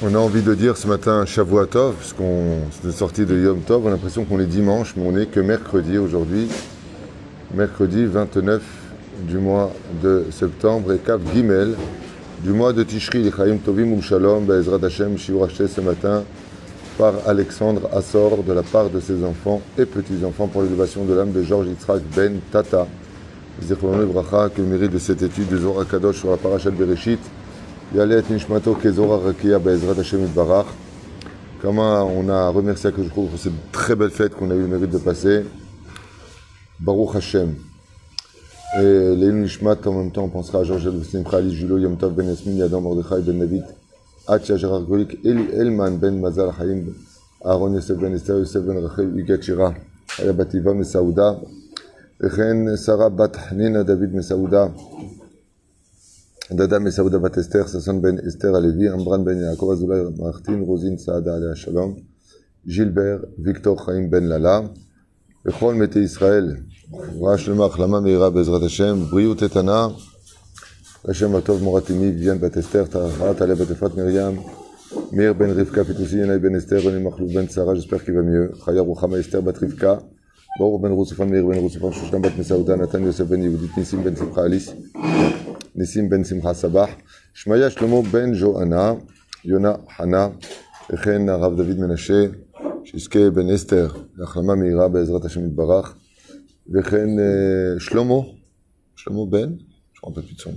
On a envie de dire ce matin Shavua Tov, puisqu'on est sorti de Yom Tov, on a l'impression qu'on est dimanche, mais on n'est que mercredi aujourd'hui, mercredi 29 du mois de septembre et Kav Gimel du mois de Tishri, L'Chaim Tovim Shalom, Be'ezrat Hashem, Shiur acheté ce matin par Alexandre Assor de la part de ses enfants et petits-enfants pour l'élévation de l'âme de Georges Yitzhak Ben Tata. Zichrono Livracha, que le mérite de cette étude de Zohar Kadosh sur la Parashat Bereshit Yalet Nishmato Kezora Rakia Be'ezrat Hashem Itbarach. Comment on a remercié à Kajou pour cette très belle fête qu'on a eu le mérite de passer. Baruch Hashem. Et les Nishmat, en même temps, on pensera à Georges Simcha Ali Julo Yom Tov Ben Yasmin Yadam Mordechai Ben David Atcha Gérard Golik Eli Elman Ben Mazal Chaim Aaron Yosef Ben Esther Yosef Ben Rachel Yugat Shira Aya Bativa Mesauda וכן שרה בת חנינה דוד מסעודה, דדה מסעודה בת אסתר, ששון בן אסתר הלוי, אמברן בן יעקב אזולאי מערכתין, רוזין סעדה עליה שלום, ז'ילבר, ויקטור חיים בן ללה, וכל מתי ישראל, רעה שלמה, החלמה מהירה בעזרת השם, בריאות איתנה, השם הטוב מורת אמי, ויאן בת אסתר, תחת עליה בת אפרת מרים, מאיר בן רבקה, פיטוסי ינאי בן אסתר, רוני מחלוב בן שרה, j'espère qu'il va mieux, חיה רוחמה אסתר בת רבקה, ברוך בן רוצפן, מאיר בן רוצפן, שושנה בת מסעודה, נתן יוסף בן יהודית, ניסים בן שמחה אליס, ניסים בן שמחה סבח, שמעיה שלמה בן ז'ואנה, יונה חנה, וכן הרב דוד מנשה, שיזכה בן אסתר, להחלמה מהירה בעזרת השם יתברך, וכן שלמה בן, je ne me rappelle plus de son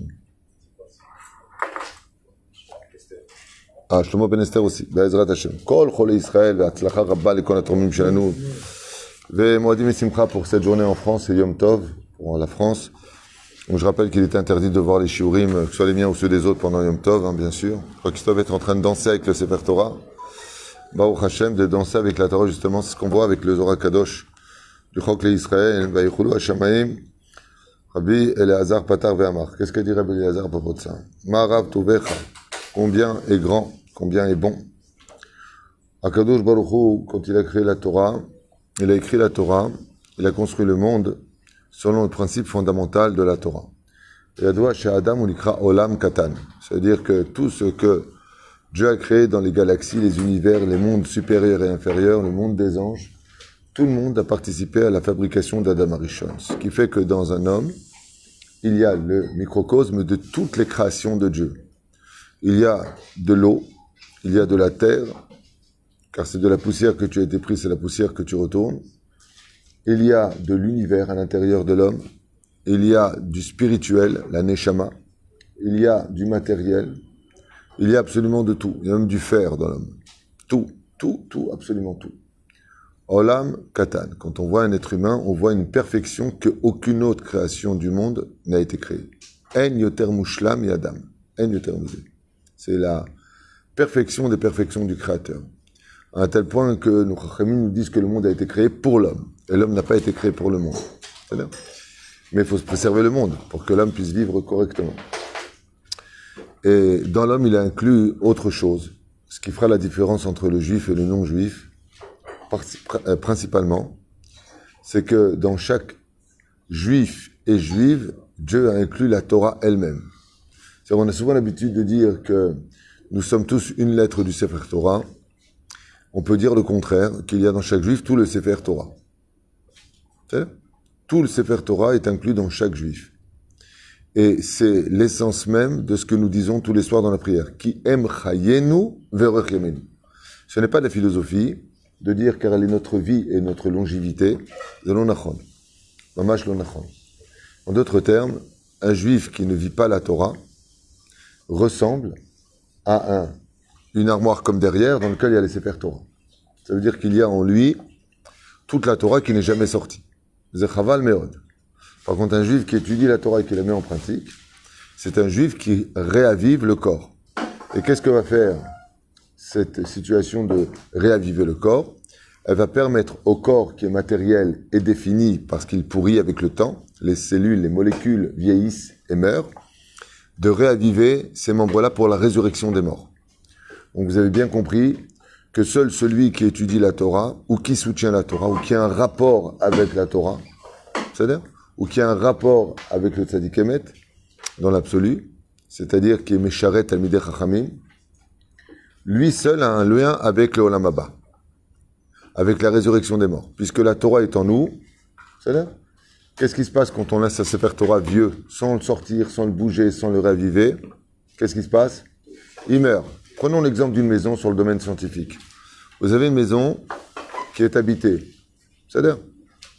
nom. שלמה בן אסתר aussi, בעזרת השם. כל חולי ישראל והצלחה רבה לכל התורמים שלנו, ומועדים ושמחה pour cette journée en France, et Yom Tov pour la France. Donc je rappelle qu'il est interdit de voir les shiurim, que ce soit les miens ou ceux des autres pendant Yom Tov, hein, bien sûr. Je crois qu'ils doivent être en train de danser avec le Sefer Torah. Baruch Hashem, de danser avec la Torah, justement, c'est ce qu'on voit avec le Zohar Kadosh du Chok Israël, Vayichulu Hashamaim, Rabbi Eleazar Patar Ve'amar. Qu'est-ce que dit Rabbi Eleazar à propos de ça? Ma'arav Tovecha, combien est grand, combien est bon. Akadosh Baruch Hu, quand il a créé la Torah, il a écrit la Torah, il a construit le monde selon le principe fondamental de la Torah. Yadwa chez Adam, on l'écrit Olam Katan. C'est-à-dire que tout ce que Dieu a créé dans les galaxies, les univers, les mondes supérieurs et inférieurs, le monde des anges, tout le monde a participé à la fabrication d'Adam Arishon. Ce qui fait que dans un homme, il y a le microcosme de toutes les créations de Dieu. Il y a de l'eau, il y a de la terre, car c'est de la poussière que tu as été pris, c'est la poussière que tu retournes. Il y a de l'univers à l'intérieur de l'homme. Il y a du spirituel, la neshama. Il y a du matériel. Il y a absolument de tout. Il y a même du fer dans l'homme. Tout, absolument tout. Olam Katan. Quand on voit un être humain, on voit une perfection qu'aucune autre création du monde n'a été créée. En yoter mushlam yadam. En yoter musé. C'est la perfection des perfections du Créateur. À un tel point que nos Chachamim nous disent que le monde a été créé pour l'homme. Et l'homme n'a pas été créé pour le monde. C'est-à-dire, mais il faut se préserver le monde pour que l'homme puisse vivre correctement. Et dans l'homme, il a inclus autre chose. Ce qui fera la différence entre le juif et le non-juif, principalement, c'est que dans chaque juif et juive, Dieu a inclus la Torah elle-même. C'est-à-dire, on a souvent l'habitude de dire que nous sommes tous une lettre du Sefer Torah. On peut dire le contraire, qu'il y a dans chaque juif tout le Sefer Torah. Tout le Sefer Torah est inclus dans chaque juif. Et c'est l'essence même de ce que nous disons tous les soirs dans la prière. Ki em chayenu verech yamenu. Ce n'est pas de la philosophie de dire car elle est notre vie et notre longévité. C'est lo nachon. Mamash lo nachon. En d'autres termes, un juif qui ne vit pas la Torah ressemble à une armoire comme derrière dans laquelle il y a les Sefer Torah. Ça veut dire qu'il y a en lui toute la Torah qui n'est jamais sortie. Zechaval meod. Par contre, un juif qui étudie la Torah et qui la met en pratique, c'est un juif qui réavive le corps. Et qu'est-ce que va faire cette situation de réaviver le corps? Elle va permettre au corps qui est matériel et défini parce qu'il pourrit avec le temps, les cellules, les molécules vieillissent et meurent, de réaviver ces membres-là pour la résurrection des morts. Donc vous avez bien compris que seul celui qui étudie la Torah, ou qui soutient la Torah, ou qui a un rapport avec la Torah, c'est-à-dire, ou qui a un rapport avec le Tzadik Emet, dans l'absolu, c'est-à-dire qui est Mesharet Talmidei Chachamim, lui seul a un lien avec le Olam Haba, avec la résurrection des morts. Puisque la Torah est en nous, c'est là. Qu'est-ce qui se passe quand on laisse un Sefer Torah vieux, sans le sortir, sans le bouger, sans le raviver? Qu'est-ce qui se passe? Il meurt. Prenons l'exemple d'une maison sur le domaine scientifique. Vous avez une maison qui est habitée. C'est-à-dire,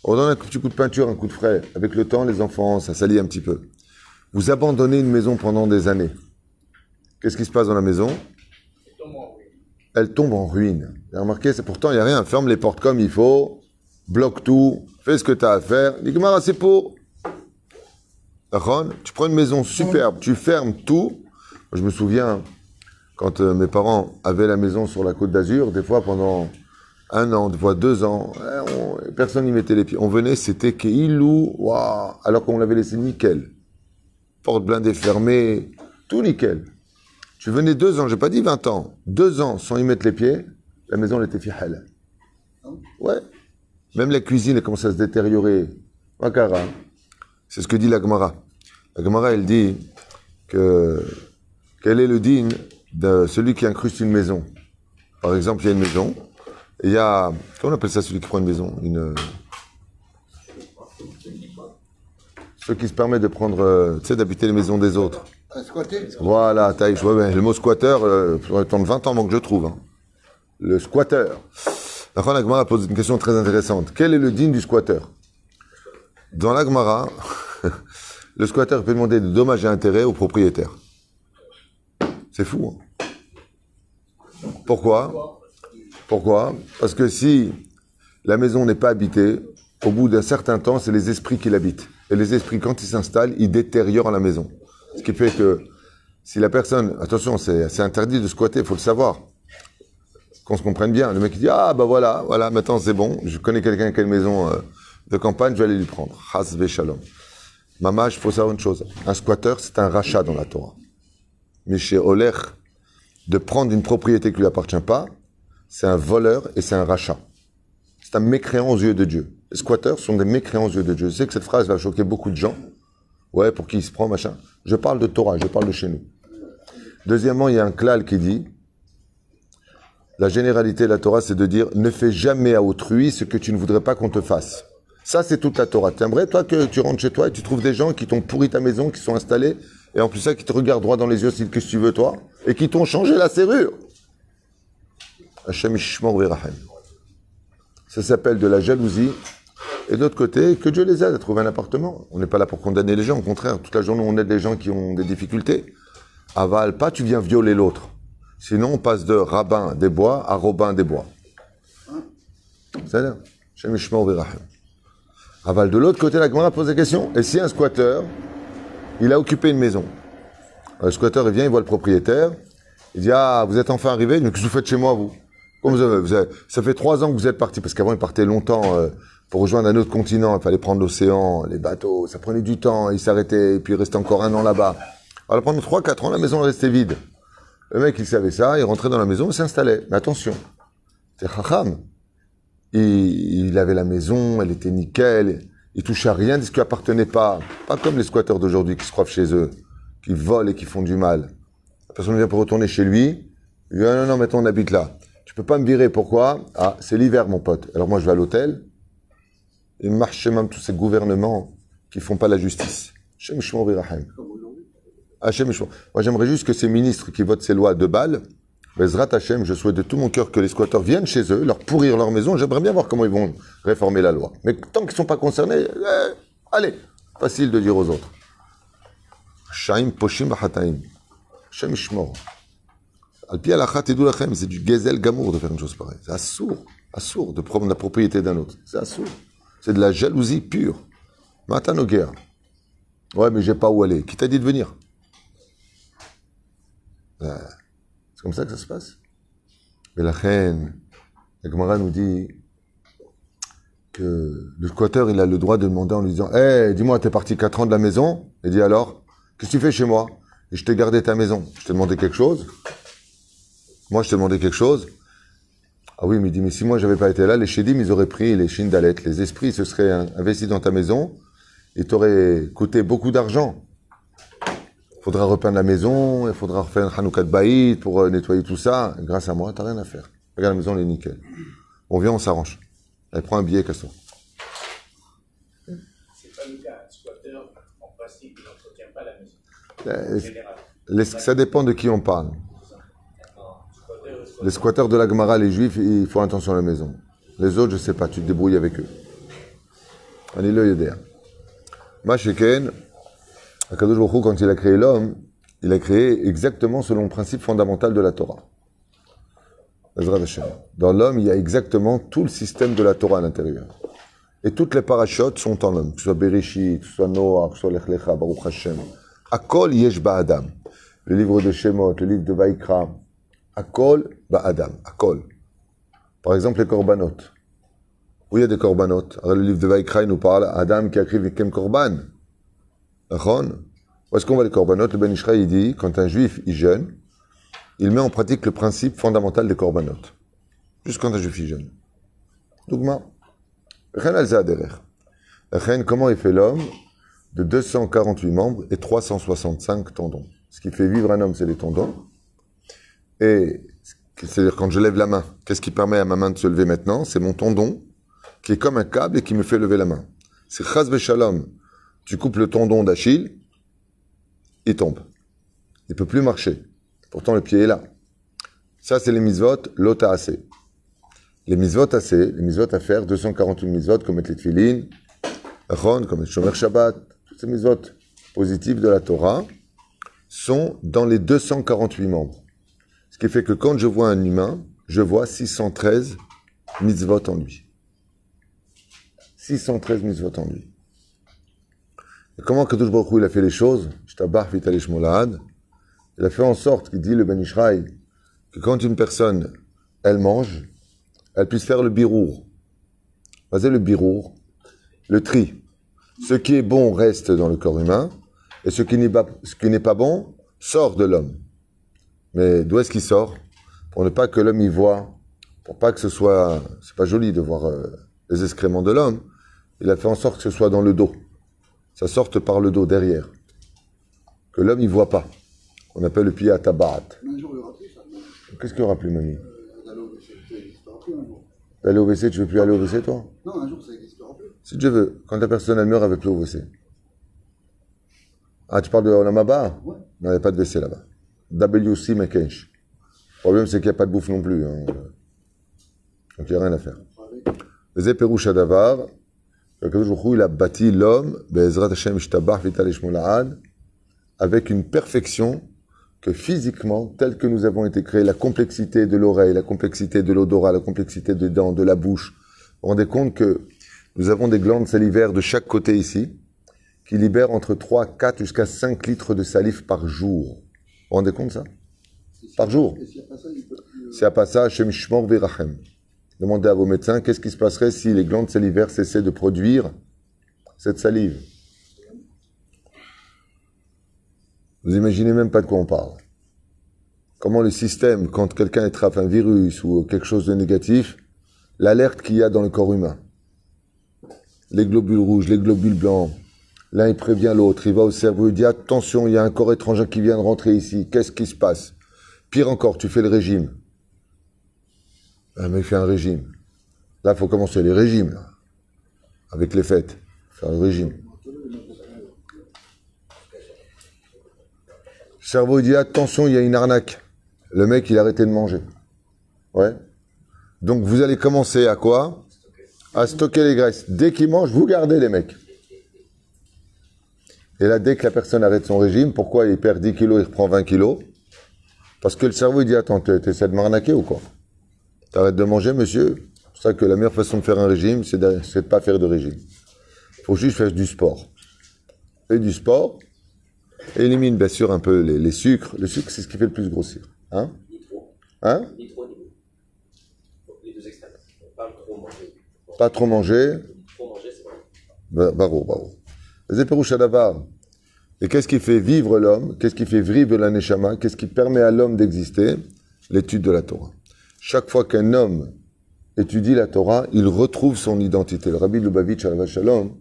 on donne un petit coup de peinture, un coup de frais. Avec le temps, les enfants, ça salit un petit peu. Vous abandonnez une maison pendant des années. Qu'est-ce qui se passe dans la maison? Elle tombe en ruine. Vous avez remarqué, pourtant, il n'y a rien. Ferme les portes comme il faut, bloque tout, fais ce que tu as à faire. Dis-moi, c'est pour. Ron, tu prends une maison superbe, tu fermes tout. Je me souviens, quand mes parents avaient la maison sur la Côte d'Azur, des fois pendant 1 an, des fois 2 ans, personne n'y mettait les pieds. On venait, c'était Keilou, waouh, alors qu'on l'avait laissé nickel. Porte blindée fermée, tout nickel. Tu venais 2 ans, j'ai pas dit 20 ans, 2 ans sans y mettre les pieds, la maison elle était fihala. Ouais. Même la cuisine elle commence à se détériorer. Makara. C'est ce que dit la Gemara. La Gemara elle dit que quel est le digne de celui qui incruste une maison. Par exemple, il y a une maison, et il y a, comment on appelle ça celui qui prend une maison? Ceux qui se permettent de prendre, tu sais, d'habiter les maisons des autres. Squatter. Voilà, Taïch, ouais, le mot squatter, ça attendre 20 ans avant que je trouve. Hein. Le squatter. La Gemara pose une question très intéressante. Quel est le digne du squatter? Dans la Gemara, le squatter peut demander des dommages et intérêts au propriétaire. C'est fou. Hein. Pourquoi? Parce que si la maison n'est pas habitée, au bout d'un certain temps, c'est les esprits qui l'habitent. Et les esprits, quand ils s'installent, ils détériorent la maison. Ce qui fait que si la personne... Attention, c'est interdit de squatter, il faut le savoir. Qu'on se comprenne bien. Le mec il dit, ah bah voilà, maintenant c'est bon, je connais quelqu'un qui a une maison de campagne, je vais aller lui prendre. Chas ve shalom. Mamash, il faut savoir une chose. Un squatteur, c'est un rachat dans la Torah. Mais chez Oler, de prendre une propriété qui ne lui appartient pas, c'est un voleur et c'est un rachat. C'est un mécréant aux yeux de Dieu. Les squatteurs sont des mécréants aux yeux de Dieu. Je sais que cette phrase va choquer beaucoup de gens. Ouais, pour qui il se prend, machin. Je parle de Torah, je parle de chez nous. Deuxièmement, il y a un klal qui dit, la généralité de la Torah, c'est de dire, ne fais jamais à autrui ce que tu ne voudrais pas qu'on te fasse. Ça, c'est toute la Torah. T'aimerais, toi, que tu rentres chez toi et tu trouves des gens qui t'ont pourri ta maison, qui sont installés, et en plus ça, qui te regardent droit dans les yeux, c'est qu'est-ce que tu veux, toi, et qui t'ont changé la serrure. Hashem Ishmor Verahem. Ça s'appelle de la jalousie. Et de l'autre côté, que Dieu les aide à trouver un appartement. On n'est pas là pour condamner les gens, au contraire. Toute la journée, on aide les gens qui ont des difficultés. Aval, pas tu viens violer l'autre. Sinon, on passe de rabbin des bois à Robin des bois. C'est là. Hashem Ishmor Verahem. Aval, de l'autre côté, la Gemara pose la question. Et si un squatteur, il a occupé une maison. Le squatteur, il vient, il voit le propriétaire. Il dit, ah, vous êtes enfin arrivé, mais qu'est-ce que vous faites chez moi, vous? Ça fait 3 ans que vous êtes parti, parce qu'avant, il partait longtemps pour rejoindre un autre continent. Il fallait prendre l'océan, les bateaux, ça prenait du temps. Il s'arrêtait, et puis il restait encore 1 an là-bas. Alors pendant 3-4 ans, la maison restait vide. Le mec, il savait ça, il rentrait dans la maison et s'installait. Mais attention, c'est Chacham. Il avait la maison, elle était nickel, il touchait à rien de ce qui appartenait pas. Pas comme les squatteurs d'aujourd'hui qui se croient chez eux, qui volent et qui font du mal. La personne vient pour retourner chez lui, il dit, ah non, maintenant on habite là. Tu peux pas me virer, pourquoi? Ah, c'est l'hiver, mon pote. Alors moi, je vais à l'hôtel. Et marche même tous ces gouvernements qui font pas la justice. Hashem Yishmor Verahem. Hashem Yishmor. Moi, j'aimerais juste que ces ministres qui votent ces lois à 2 balles, Bezrat Hashem, je souhaite de tout mon cœur que les squatteurs viennent chez eux, leur pourrir leur maison. J'aimerais bien voir comment ils vont réformer la loi. Mais tant qu'ils sont pas concernés, allez, facile de dire aux autres. Shaim Poshim Bachataim. Hashem Yishmor. Al-Pi al-Achat Edou Lachem, c'est du Gezel Gamour de faire une chose pareille. C'est assourd de prendre la propriété d'un autre. C'est assourd. C'est de la jalousie pure. Matano guerre. Ouais, mais j'ai pas où aller. Qui t'a dit de venir? C'est comme ça que ça se passe. Mais la reine, la Gemara nous dit que le squatteur, il a le droit de demander en lui disant, hey, dis-moi, t'es parti 4 ans de la maison? Il dit alors, qu'est-ce que tu fais chez moi? Et je t'ai gardé ta maison. Je t'ai demandé quelque chose? Moi, je t'ai demandé quelque chose. Ah oui, mais il dit, mais si moi, j'avais pas été là, les Chédim, ils auraient pris les Shindalet, les esprits se seraient investis dans ta maison, et t'auraient coûté beaucoup d'argent. faudra repeindre la maison, il faudra refaire un Hanoukat Baït pour nettoyer tout ça. Grâce à moi, t'as rien à faire. Regarde, la maison, elle est nickel. On vient, on s'arrange. Elle prend un billet, Castor. C'est pas le cas. Un squatter, en principe, il n'entretient pas la maison. En général. Ça dépend de qui on parle. Les squatteurs de la Gemara, les juifs, ils font attention à la maison. Les autres, je sais pas, tu te débrouilles avec eux. On est là, Yodéa. Masheken, Akadosh Baruch Hu, quand il a créé l'homme, il a créé exactement selon le principe fondamental de la Torah. Dans l'homme, il y a exactement tout le système de la Torah à l'intérieur. Et toutes les parachutes sont en l'homme, que ce soit Bereshit, que ce soit Noah, que ce soit Lech Lecha, Baruch Hashem. Akol yesh ba'adam. Le livre de Shemot, le livre de Vaikra. Akol ba'adam. Akol. Par exemple, les korbanot. Où il y a des korbanot. Alors, le livre de Vaikra, il nous parle Adam qui a créé Vikem Korban. Où est-ce qu'on voit les korbanot? Le Ben Ishraï, il dit, quand un juif, il jeûne, il met en pratique le principe fondamental des korbanot. Juste quand un juif, il jeûne. Dougma. Comment il fait l'homme de 248 membres et 365 tendons. Ce qui fait vivre un homme, c'est les tendons. Et c'est-à-dire, quand je lève la main, qu'est-ce qui permet à ma main de se lever maintenant? C'est mon tendon, qui est comme un câble et qui me fait lever la main. C'est chas v'shalom. Tu coupes le tendon d'Achille, il tombe. Il ne peut plus marcher. Pourtant, le pied est là. Ça, c'est les mitzvot, l'ota assez. Les mitzvot assez, les mitzvot à faire, 248 mitzvot, comme être les tefilin, comme être shomer Shabbat, toutes ces mitzvot positives de la Torah, sont dans les 248 membres. Ce qui fait que quand je vois un humain, je vois 613 mitzvot en lui. 613 mitzvot en lui. Et comment Kadosh Baruch Hu, il a fait les choses? Shtabach vitalish molad. Il a fait en sorte, qu'il dit le Ben Ishraï, que quand une personne, elle mange, elle puisse faire le birour. Vas-y, le birour, le tri. Ce qui est bon reste dans le corps humain, et ce qui n'est pas bon sort de l'homme. Mais d'où est-ce qu'il sort? Pour ne pas que l'homme y voie, pour pas que ce soit... C'est pas joli de voir les excréments de l'homme. Il a fait en sorte que ce soit dans le dos. Ça sorte par le dos, derrière. Que l'homme y voit pas. On appelle le pied à tabarat. Un jour, il y aura plus ça. Qu'est-ce qu'il y aura plus, mamie? D'aller au WC, ça n'existera plus un jour. D'aller au WC, tu veux plus aller au WC, toi? Non, un jour, ça n'existera plus. Si tu veux, quand la personne elle meurt, elle ne veut plus au WC. Ah, tu parles de Olam Haba? Ouais. Non, il n'y a pas de WC là-bas. WC Mekench. Le problème, c'est qu'il n'y a pas de bouffe non plus. Hein. Donc, il n'y a rien à faire. Les Perouch Adavar, il a bâti l'homme, Be'ezrat Hashem Shtabach Vital Ishmola'ad, avec une perfection que physiquement, tel que nous avons été créés, la complexité de l'oreille, la complexité de l'odorat, la complexité des dents, de la bouche. Vous vous rendez compte que nous avons des glandes salivaires de chaque côté ici, qui libèrent entre 3, 4 jusqu'à 5 litres de salive par jour. Vous vous rendez compte ça? Par jour. Et s'il n'y a pas ça, il peut plus. S'il n'y a pas ça, Hashem Shmor Virachem. Demandez à vos médecins qu'est-ce qui se passerait si les glandes salivaires cessaient de produire cette salive. Vous imaginez même pas de quoi on parle. Comment le système, quand quelqu'un attrape un virus ou quelque chose de négatif, l'alerte qu'il y a dans le corps humain. Les globules rouges, les globules blancs. L'un il prévient l'autre, il va au cerveau, il dit attention, il y a un corps étranger qui vient de rentrer ici, qu'est-ce qui se passe? Pire encore, tu fais le régime. Un mec fait un régime. Là, il faut commencer les régimes, là. Avec les fêtes. Faire le régime. Le cerveau il dit attention, il y a une arnaque. Le mec, il a arrêté de manger. Ouais. Donc, vous allez commencer à quoi? À stocker les graisses. Dès qu'il mange, vous gardez les mecs. Et là, dès que la personne arrête son régime, pourquoi il perd 10 kilos, il reprend 20 kilos? Parce que le cerveau, il dit attends, t'essaies de m'arnaquer ou quoi? T'arrêtes de manger, monsieur? C'est pour ça que la meilleure façon de faire un régime, c'est de ne pas faire de régime. Il faut juste faire du sport. Fais du sport, élimine bien sûr un peu les sucres. Le sucre, c'est ce qui fait le plus grossir. Hein? Ni trop. Hein? Ni trop, ni trop. Les deux extrêmes. Pas trop manger. Pas trop manger. Trop manger, c'est vrai. Baro. Les Perouch Adavar. Et qu'est-ce qui fait vivre l'homme? Qu'est-ce qui fait vivre la Neshama? Qu'est-ce qui permet à l'homme d'exister? L'étude de la Torah. Chaque fois qu'un homme étudie la Torah, il retrouve son identité. Le Rabbi Lubavitch, Alav Shalom,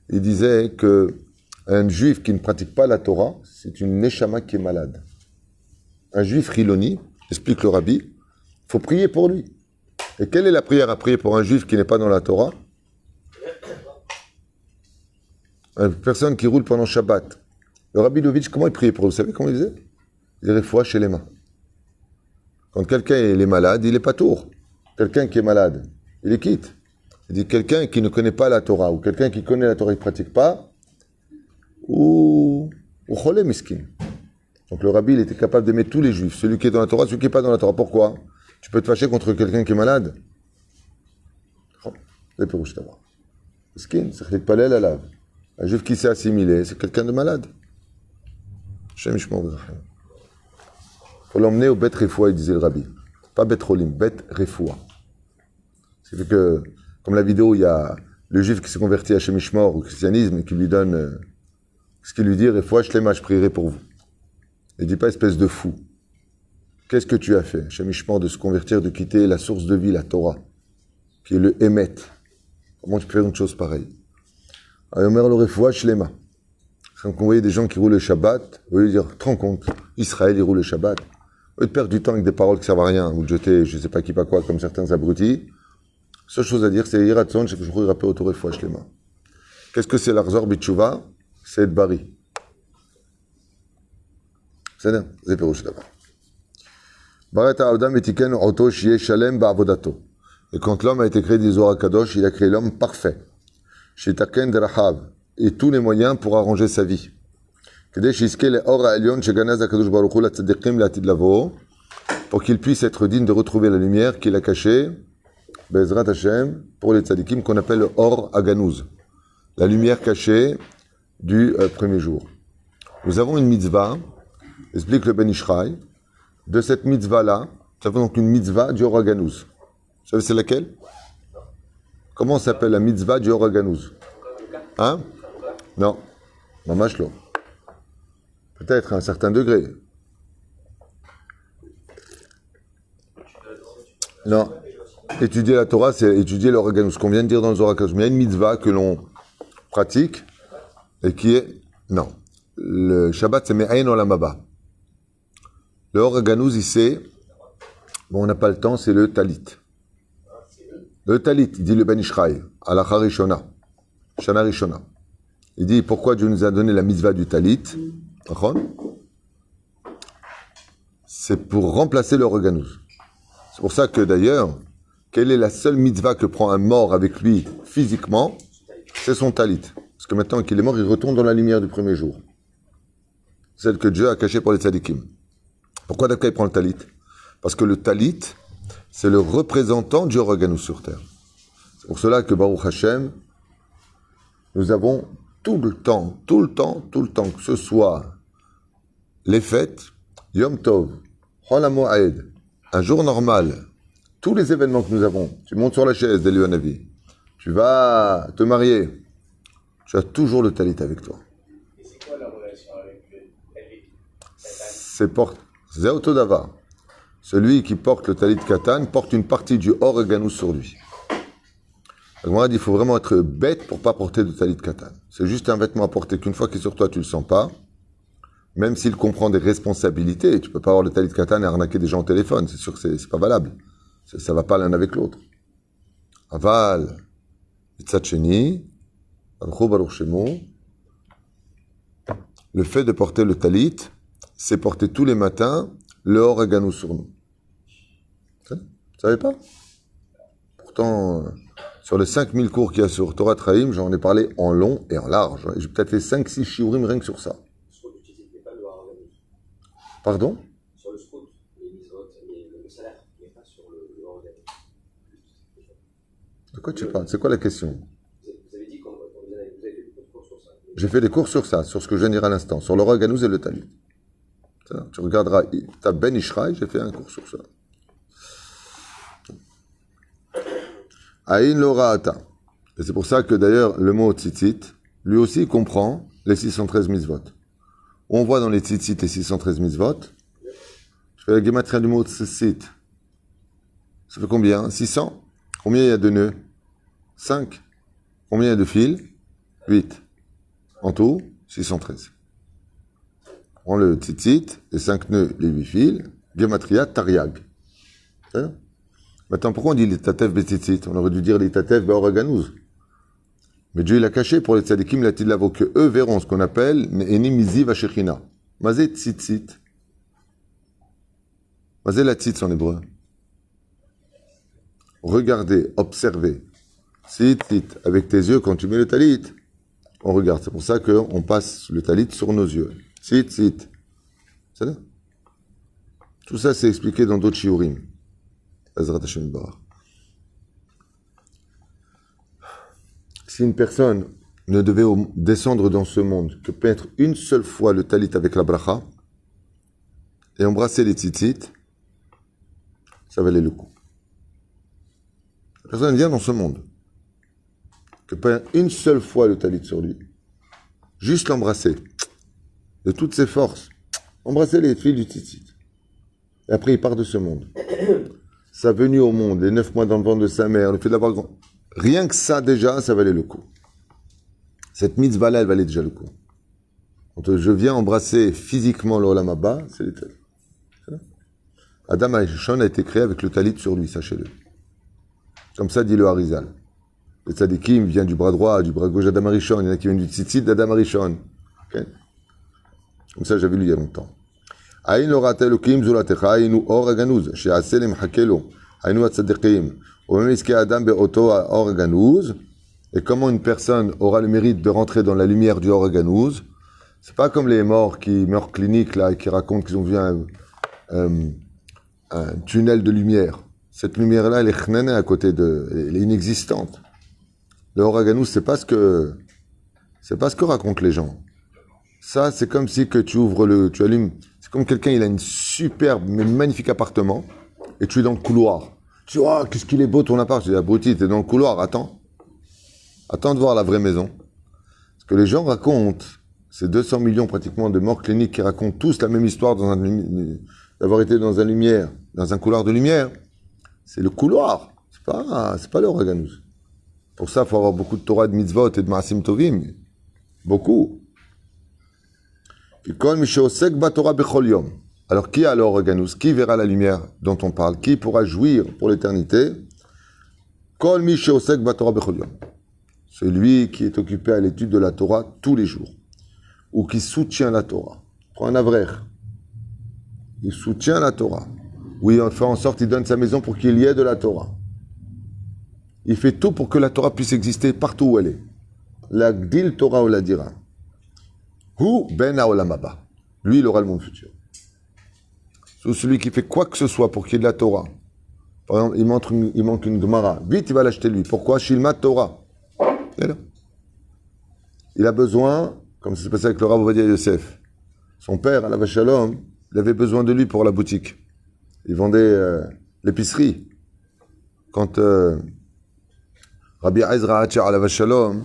il disait que Un juif qui ne pratique pas la Torah, c'est une neshama qui est malade. Un juif riloni, explique le rabbi, il faut prier pour lui. Et quelle est la prière à prier pour un juif qui n'est pas dans la Torah? Une personne qui roule pendant Shabbat. Le rabbi Lovitch, comment il priait pour lui? Vous savez comment il disait? Il dirait foi chez les mains. Quand quelqu'un est malade, il est pas tour. Quelqu'un qui est malade, il est quitte. Il dit quelqu'un qui ne connaît pas la Torah, ou quelqu'un qui connaît la Torah et ne pratique pas, ou cholé miskin. Donc le rabbi, il était capable d'aimer tous les juifs, celui qui est dans la Torah, celui qui n'est pas dans la Torah. Pourquoi? Tu peux te fâcher contre quelqu'un qui est malade? C'est pérouche d'abord. Miskin, c'est qu'il palais la lave. Un juif qui s'est assimilé, c'est quelqu'un de malade. Il faut l'emmener au bet refoua, il disait le rabbi. Pas bet rolim, bet refoua. C'est que, comme la vidéo, il y a le juif qui s'est converti à Shemishmor au christianisme et qui lui donne ce qu'il lui dit, refoua, shlema, je prierai pour vous. Il ne dit pas espèce de fou. Qu'est-ce que tu as fait, Shemishmor, de se convertir, de quitter la source de vie, la Torah, qui est le Emet? Comment tu peux faire une chose pareille? Omer le refoua, shlema. Quand on voyait des gens qui roulent le Shabbat, au lieu de dire, te rends compte, Israël, il roule le Shabbat. Au lieu de perdre du temps avec des paroles qui servent à rien, ou de jeter, je ne sais pas qui, pas quoi, comme certains abrutis, seule chose à dire, c'est Yiratson, c'est que je roule rappel autour de Shlema. Qu'est-ce que c'est l'Arzor Bitchouva? C'est être bari. C'est bien, c'est pérouche d'abord. Baret Adam etiken oto shiye shalem ba'avodato. Et quand l'homme a été créé des Zohar Kadosh, il a créé l'homme parfait. Shitaken derahav. Et tous les moyens pour arranger sa vie. Pour qu'il puisse être digne de retrouver la lumière qu'il a cachée, Bezrat Hashem, pour les tzadikim, qu'on appelle le Or Aganouz, la lumière cachée du premier jour. Nous avons une mitzvah, explique le Ben Ishraï, de cette mitzvah-là, nous avons donc une mitzvah du Or Aganouz. Vous savez c'est laquelle? Comment s'appelle la mitzvah du Or Aganouz? Hein? Non, mamash lo. Peut-être à un certain degré. Non. Étudier la Torah, c'est étudier l'organe. Ce qu'on vient de dire dans le Zohar Kadosh. Mais il y a une mitzvah que l'on pratique et qui est... Non. Le Shabbat, c'est Me'ayin Olam Haba. Le Organouz, ici, bon, on n'a pas le temps, c'est le Talit. Le Talit, il dit le Ben Ishraï, Alacha Rishona, Shana Rishona. Il dit pourquoi Dieu nous a donné la mitzvah du Talit. C'est pour remplacer le Organouz. C'est pour ça que d'ailleurs, quelle est la seule mitzvah que prend un mort avec lui physiquement? C'est son Talit. Parce que maintenant qu'il est mort, il retourne dans la lumière du premier jour. Celle que Dieu a cachée pour les tzadikim. Pourquoi d'accord il prend le Talit? Parce que le Talit, c'est le représentant du Organouz sur terre. C'est pour cela que Baruch Hashem, nous avons tout le temps, que ce soit les fêtes, Yom Tov, Chol HaMoed, un jour normal, tous les événements que nous avons, tu montes sur la chaise d'Eliyahu Hanavi, tu vas te marier, tu as toujours le talit avec toi. Et c'est quoi la relation avec le talit? C'est Autodava. Celui qui porte le talit Katan porte une partie du Or Ganous sur lui. Il faut vraiment être bête pour ne pas porter de talit katan. C'est juste un vêtement à porter qu'une fois qu'il est sur toi, tu ne le sens pas. Même s'il comprend des responsabilités, tu ne peux pas avoir le talit katan et arnaquer des gens au téléphone. C'est sûr que ce n'est pas valable. Ça ne va pas l'un avec l'autre. Aval, Itzatcheni, Baruch Shemo. Le fait de porter le talit, c'est porter tous les matins le Or Haganou sur nous. Vous ne savez pas? Pourtant... Sur les 5000 cours qu'il y a sur Torah Traim, j'en ai parlé en long et en large. J'ai peut-être fait 5-6 shiurim rien que sur ça. Pardon? Sur le scout, les mitzvot, le salaire, mais pas sur le organe. De quoi tu parles? C'est quoi la question? Vous avez dit qu'on vous avez fait des cours sur ça. J'ai fait des cours sur ça, sur ce que je viens de dire à l'instant, sur le Organouz et le Talit. Tu regarderas, ta Ben Ishraï, j'ai fait un cours sur ça. Aïn Lora'ata. Et c'est pour ça que d'ailleurs, le mot tzitzit, lui aussi comprend les 613 mitzvot. On voit dans les tzitzit les 613 mitzvot. Je fais la guématria du mot tzitzit. Ça fait combien? 600? Combien il y a de nœuds? 5. Combien il y a de fils? 8. En tout? 613. On prend le tzitzit, les 5 nœuds, les 8 fils, Gematria, Tariag. Maintenant, pourquoi on dit les tatev betzitzit? On aurait dû dire les tatev be'oraganouz. Mais Dieu il a caché pour les tzadikim, il a-t-il l'avo que eux verront ce qu'on appelle Ne'enimizi vashechina. Mazé tzitzit. Mazé la tzitz en hébreu. Regardez, observez. Tzitzit, avec tes yeux, quand tu mets le talit, on regarde. C'est pour ça qu'on passe le talit sur nos yeux. Tzitzit. C'est là. Tout ça, c'est expliqué dans d'autres shiurim. Ezrat Hashem Barach. Si une personne ne devait descendre dans ce monde que mettre une seule fois le talit avec la bracha et embrasser les tzitzit, ça valait le coup. La personne vient dans ce monde que mettre une seule fois le talit sur lui, juste l'embrasser de toutes ses forces, embrasser les fils du tzitzit. Et après, il part de ce monde. Sa venue au monde, les 9 mois dans le ventre de sa mère, le fait d'avoir grand... Rien que ça, déjà, ça valait le coup. Cette mitzvah-là, elle valait déjà le coup. Quand je viens embrasser physiquement l'Olam Haba, c'est les talits. Adam Arishon a été créé avec le talit sur lui, sachez-le. Comme ça dit le Harizal. Le tzadikim vient du bras droit, du bras gauche d'Adam Arishon. Il y en a qui viennent du tzitzit d'Adam Arishon. Okay? Comme ça, j'avais lu il y a longtemps. Aïn l'orat Elokim zulatecha aïnu or aganuz, she'aseh lemchakelo, aïnu atzadikim. Et comment une personne aura le mérite de rentrer dans la lumière du Organouz? C'est pas comme les morts qui meurent cliniques là et qui racontent qu'ils ont vu un tunnel de lumière. Cette lumière-là, elle est chnene à côté elle est inexistante. Le Organouz, c'est pas ce que racontent les gens. Ça, c'est comme si que tu allumes. C'est comme quelqu'un, il a une superbe, mais magnifique appartement et tu es dans le couloir. Tu dis, oh, qu'est-ce qu'il est beau ton appart. Je dis, abruti, t'es dans le couloir, attends. Attends de voir la vraie maison. Ce que les gens racontent, c'est 200 millions pratiquement de morts cliniques qui racontent tous la même histoire d'avoir été dans un couloir de lumière. C'est le couloir. C'est pas le Organouz. Pour ça, il faut avoir beaucoup de Torah, de mitzvot et de maasim tovim. Beaucoup. Alors, qui a l'Organouz? Qui verra la lumière dont on parle? Qui pourra jouir pour l'éternité? Celui qui est occupé à l'étude de la Torah tous les jours, ou qui soutient la Torah. Prends un avrer. Il soutient la Torah. Oui, on fait en sorte, il donne sa maison pour qu'il y ait de la Torah. Il fait tout pour que la Torah puisse exister partout où elle est. La Gdil Torah ou la Dira. Hu ben haolam haba. Lui, il aura le monde futur. Celui qui fait quoi que ce soit pour qu'il y ait de la Torah. Par exemple, il manque une Gemara. Vite, il va l'acheter lui. Pourquoi? Shilmat Torah. Il a besoin, comme ça s'est passé avec le Rav Ovadia Yosef. Son père, Alav Shalom, il avait besoin de lui pour la boutique. Il vendait l'épicerie. Quand Rabbi Ezra Hatcher Alav Shalom,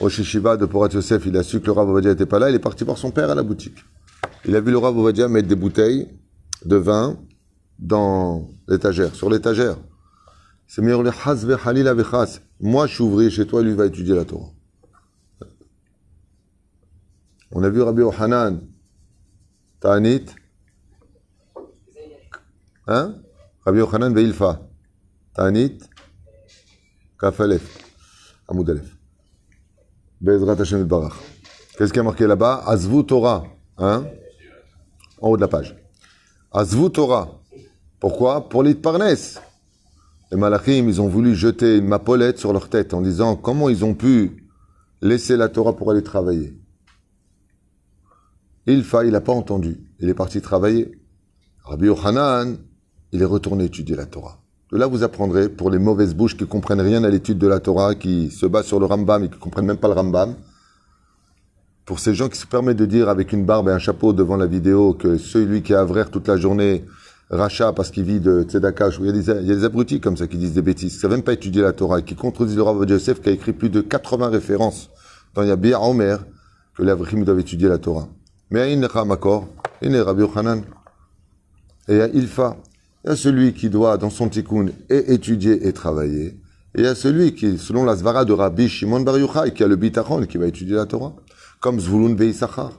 au Shishiva de Porat Yosef, il a su que le Rav Ovadia n'était pas là, il est parti voir son père à la boutique. Il a vu le Rav Ovadia mettre des bouteilles de vin dans l'étagère, sur l'étagère. C'est meilleur le Hazve Halila Vechas. Moi, je suis ouvrier chez toi, lui va étudier la Torah. On a vu Rabbi Yochanan, Ta'anit. Hein? Rabbi Yochanan Veilfa. Ta'anit. Kafalef. Amoudalef. Bezrat Hashem Barach. Qu'est-ce qui a marqué là-bas? Azvu Torah. Hein? En haut de la page. Azvu Torah. Pourquoi? Pour l'Itparnes. Les Malachim, ils ont voulu jeter une mappolette sur leur tête en disant comment ils ont pu laisser la Torah pour aller travailler. Il n'a pas entendu. Il est parti travailler. Rabbi Yochanan, il est retourné étudier la Torah. De là, vous apprendrez, pour les mauvaises bouches qui ne comprennent rien à l'étude de la Torah, qui se basent sur le Rambam et qui ne comprennent même pas le Rambam, pour ces gens qui se permettent de dire avec une barbe et un chapeau devant la vidéo que celui qui est avraire toute la journée, rachat parce qu'il vit de tzedaka, il y a des abrutis comme ça qui disent des bêtises, qui ne savent même pas étudier la Torah et qui contredisent le Rav Ovadia Yosef qui a écrit plus de 80 références dans Yabir Omer que les Avrichim doivent étudier la Torah. Mais il n'y a pas Makor, il n'y a Rabbi Yochanan. Et il y a Ilfa. Il y a celui qui doit, dans son tikkun, et étudier et travailler. Et il y a celui qui, selon la svara de Rabbi Shimon Bar Yochai, qui a le bitachon, qui va étudier la Torah. comme Zvulun Veissachar.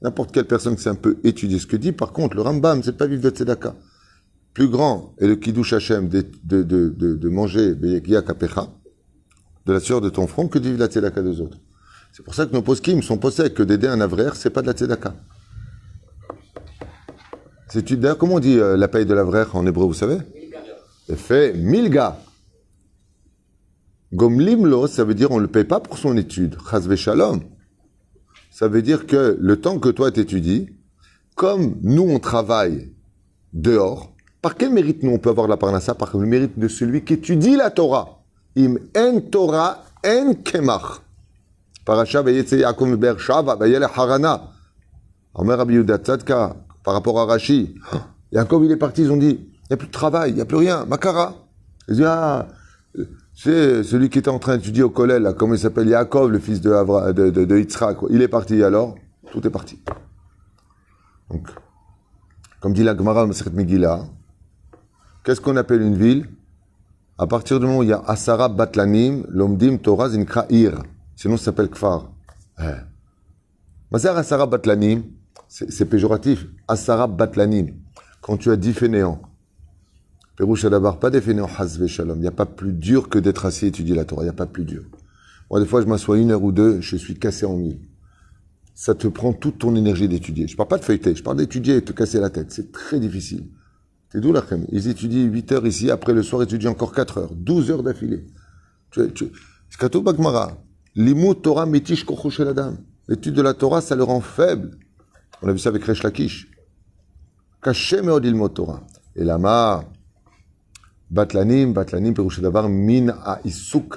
N'importe quelle personne qui sait un peu étudier ce que dit, par contre, le Rambam, c'est pas vivre de tzedaka. Plus grand est le Kiddush Hashem de manger Beyekia Kapecha, de la sueur de ton front, que de vivre la tzedaka des autres. C'est pour ça que nos poskim sont possèdent que d'aider un avrer, c'est pas de la tzedaka. D'ailleurs, comment on dit la paye de l'avrer en hébreu, vous savez? C'est fait milga. Gomlimlo, ça veut dire on ne le paye pas pour son étude. Chazve shalom. Ça veut dire que le temps que toi t'étudies, comme nous on travaille dehors, par quel mérite nous on peut avoir la parnassa? Par le mérite de celui qui étudie la Torah. Im en Torah en kemach. Parasha vayetze Yaakov Beershava vayele Harana. Omer Rabbi Yehuda Tzadka, par rapport à Rashi. Yaakov il est parti, ils ont dit, il n'y a plus de travail, il n'y a plus rien. Makara. Ils ont dit, c'est celui qui était en train d'étudier au collège, là, comment il s'appelle, Yaakov, le fils de Yitzhak. Il est parti alors, tout est parti. Donc, comme dit la Gemara, Masechet Megillah, qu'est-ce qu'on appelle une ville? À partir du moment où il y a Asara Batlanim, Lomdim Torah Zinkra Ir. Sinon, ça s'appelle Kfar. Mazar Asara Batlanim, c'est péjoratif. Asara Batlanim. Quand tu as 10 fainéants. Pérouche Adabar, pas des fainéants, Hazve Shalom. Il n'y a pas plus dur que d'être assis et étudier la Torah. Il n'y a pas plus dur. Moi, des fois, je m'assois 1 heure ou 2, je suis cassé en mille. Ça te prend toute ton énergie d'étudier. Je ne parle pas de feuilleter, je parle d'étudier et de te casser la tête. C'est très difficile. C'est d'où la crème. Ils étudient 8 heures ici, après le soir, ils étudient encore 4 heures. 12 heures d'affilée. Skato Bagmara. Limut Torah metish kocho shel adam. L'étude de la Torah, ça le rend faible. On a vu ça avec Resh Lakish. Kaché meod ilmot Torah. Et lama, Batlanim, Perouche Davar, min a isuk,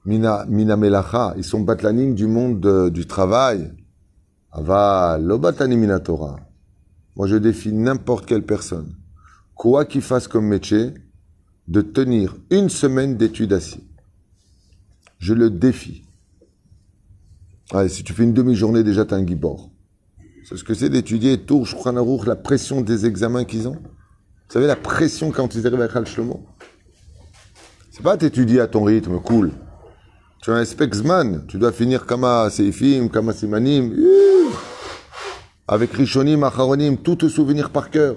mina melacha. Ils sont Batlanim du monde du travail. Ava, lo Batlanim mina Torah. Moi, je défie n'importe quelle personne, quoi qu'il fasse comme métier, de tenir 1 semaine d'études assis. Je le défie. Allez, si tu fais une demi-journée, déjà, t'as un guibord. C'est ce que c'est d'étudier Tour, Shulchan Aruch, la pression des examens qu'ils ont. Vous savez, la pression quand ils arrivent à Chal Shlomo. C'est pas t'étudier à ton rythme, cool. Tu es un spexman, tu dois finir Kama Seifim, Kama Simanim, avec Rishonim, Acharonim, tout te souvenir par cœur.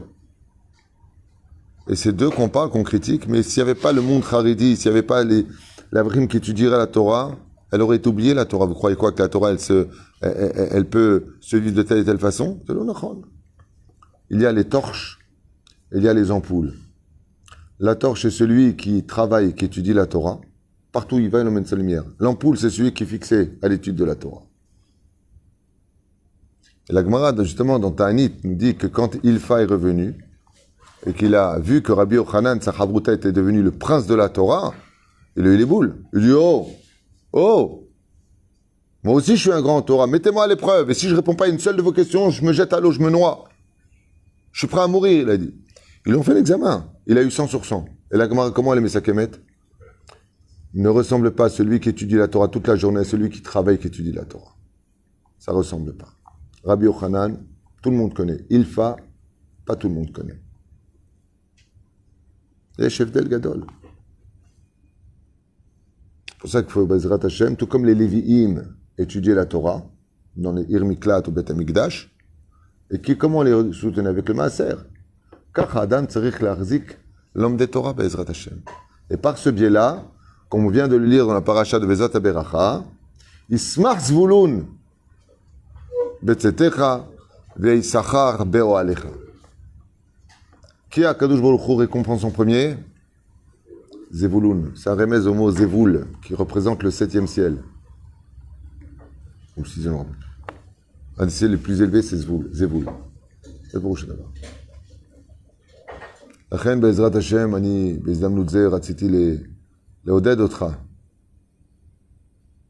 Et c'est d'eux qu'on parle, qu'on critique, mais s'il n'y avait pas le monde Haredi, s'il n'y avait pas la brime qui étudierait la Torah, elle aurait oublié la Torah. Vous croyez quoi, que la Torah, elle peut se vivre de telle et telle façon? C'est l'onachon. Il y a les torches, il y a les ampoules. La torche, c'est celui qui travaille, qui étudie la Torah. Partout où il va, il emmène sa lumière. L'ampoule, c'est celui qui est fixé à l'étude de la Torah. Et la Gemara, justement, dans Ta'anit, nous dit que quand Ilfa est revenu, et qu'il a vu que Rabbi Yochanan, sa chavruta, était devenu le prince de la Torah, il a eu les boules. Il dit, oh, moi aussi je suis un grand Torah, mettez-moi à l'épreuve, et si je réponds pas à une seule de vos questions, je me jette à l'eau, je me noie. Je suis prêt à mourir, il a dit. Ils ont fait l'examen, il a eu 100 sur 100. Et la Gemara, comment elle met sa kémette? Ne ressemble pas à celui qui étudie la Torah toute la journée, à celui qui travaille, qui étudie la Torah. Ça ressemble pas. Rabbi Yochanan, tout le monde connaît. Ilfa, pas tout le monde connaît. Et chef d'El Gadol. C'est pour ça qu'il faut Bezrat Hashem, tout comme les Lévi'im, étudier la Torah, dans les Irmiklat ou Bet Amikdash, et qui, comment les soutenir avec le Maaser? Car Adam Tzarich Larzik, l'homme des Torah, Bezrat Hashem. Et par ce biais-là, comme on vient de le lire dans la paracha de Vezat Aberacha, Ismach Zvulun, Betzetecha, Veisachar Be'oalecha. Qui a Kadosh Baruch Hu récompense en premier? Zevulun. C'est un remèze au mot Zevul, qui représente le 7e ciel. Ou le 6e rang. Un des ciels les plus élevés, c'est Zevul. C'est pour vous d'abord. לכן בעזרת השם, אני בהזדמנות זה רציתי לעודד אותך.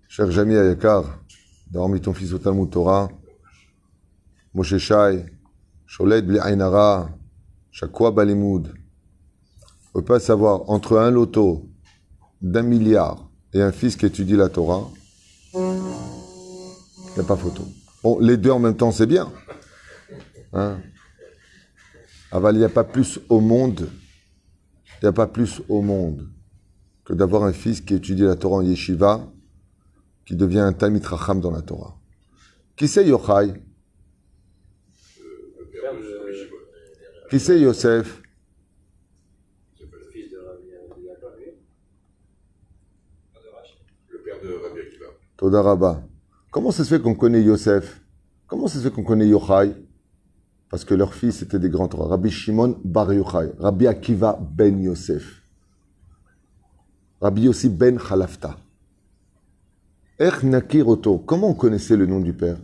cher Jamy היקר, d'avoir mis ton fils au Talmud Torah, Moshe Shai, שולט בלי עין הרע, שקוע בלימוד. On ne peut pas savoir entre un loto d'1 milliard et un fils qui étudie la Torah, il n'y a pas photo. Bon, les deux en même temps, c'est bien. Hein? Il n'y a pas plus au monde, que d'avoir un fils qui étudie la Torah en yeshiva qui devient un Talmid Chacham dans la Torah. Qui c'est Yochai? Qui c'est Yosef? Le fils de Rabbi Akiva, lui. Le père de Rabbi Akiva. Toda Rabba. Comment ça se fait qu'on connaît Yosef? Comment ça se fait qu'on connaît Yochai? Parce que leurs fils étaient des grands Torah. Rabbi Shimon bar Yochai, Rabbi Akiva ben Yosef, Rabbi Yossi ben Chalafta. Ech Nakir Oto. Comment on connaissait le nom du père?